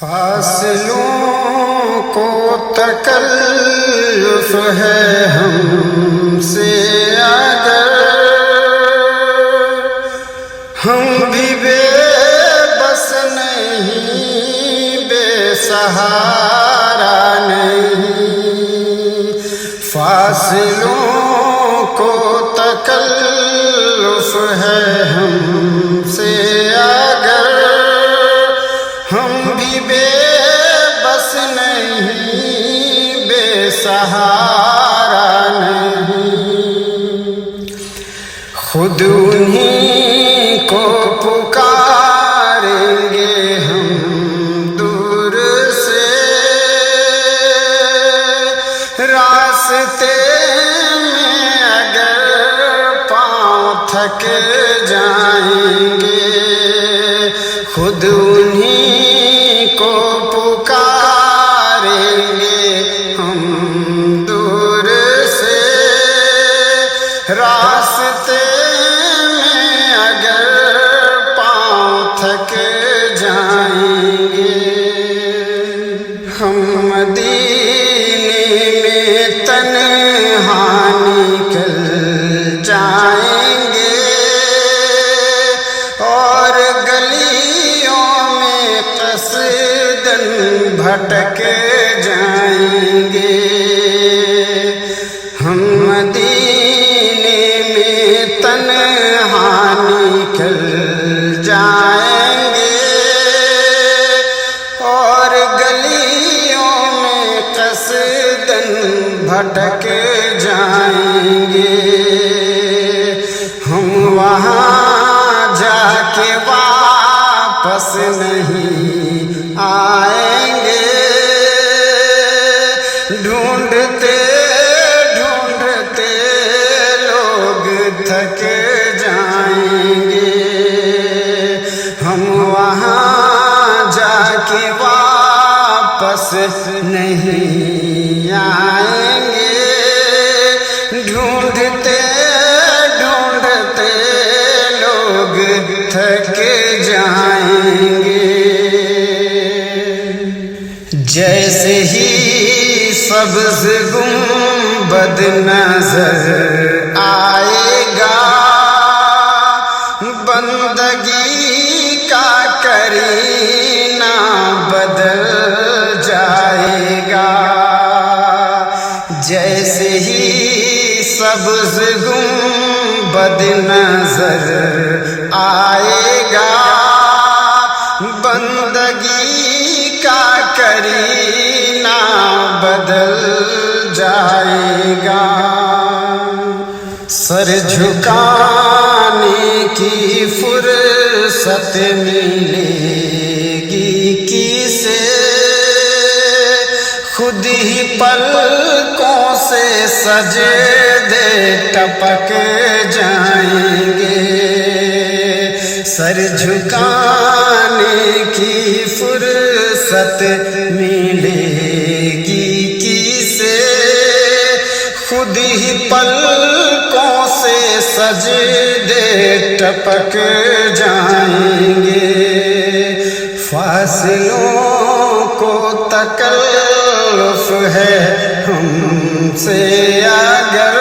फासलों को तकल्लुफ़ है हमसे, अगर हम भी बेबस नहीं, बेसहारा नहीं। फासलों को तकल्लुफ़ है हमसे, अगर हम भी बेबस नहीं, बेसहारा नहीं। खुद उन्हीं को पुकारेंगे हम दूर से, रास्ते में अगर पाँव थक जाएंगे। खुद उन्हीं को पुकारेंगे हम दूर से, रास्ते में अगर पाँव थक जाएंगे। हम मदीने में तन्हा निकल जाएंगे और गलियों में कसदन भटक जाएंगे। हम मदीने में तन्हा निकल जाएंगे और गलियों में कसदन भटक जाएंगे। हम वहाँ जाके वापस नहीं आएंगे, ढूंढते ढूंढते लोग थक जाएंगे। हम वहाँ जाके वापस नहीं आएंगे, ढूंढते ढूंढते लोग थक जाएंगे। जैसे ही सब्ज़ गुंबद नजर आएगा, बंदगी का करीना बदल जाएगा। जैसे ही सब्ज़ गुंबद नजर आएगा, बंदगी का करीना बदल जाएगा। सर झुकाने की फुर्सत मिलेगी किसे, खुद ही पलकों से सजदे टपक जाएंगे। सर झुकाने की फुर्सत मिलेगी किसे, खुद ही पलकों से सजदे टपक जाएंगे। फासलों को तकल्लुफ़ है हमसे, अगर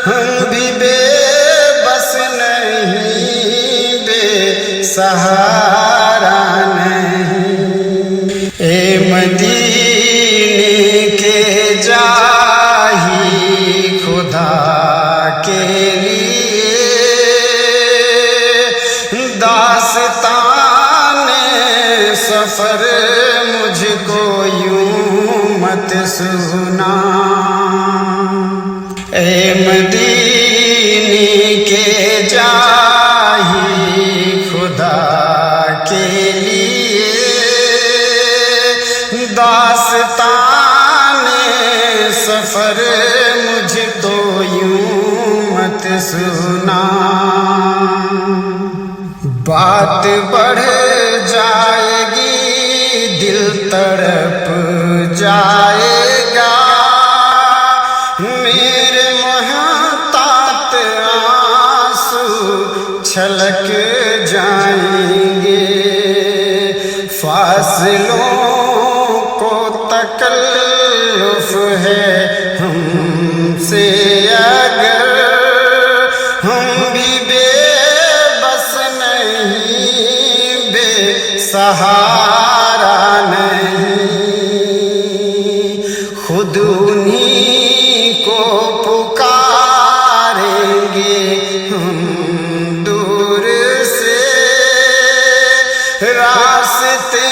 हम भी बेबस नहीं, बेसहारा नहीं। ए मदीने के जाही खुदा के लिए दास्ताने सफर मुझको यूं मत सुना। ए मदीने के जाही खुदा के लिए दास्ताने सफर मुझको यूं मत सुना। बात बढ़ जाएगी, दिल तड़प जाएगा, मेरे मोहतात आंसू छलक जाएंगे। फासलों को तकल्लुफ है हमसे, अगर हम भी बेबस नहीं, बेसहारा नहीं, खुद उन्हीं को पुकारेंगे हम दूर से, रास्ते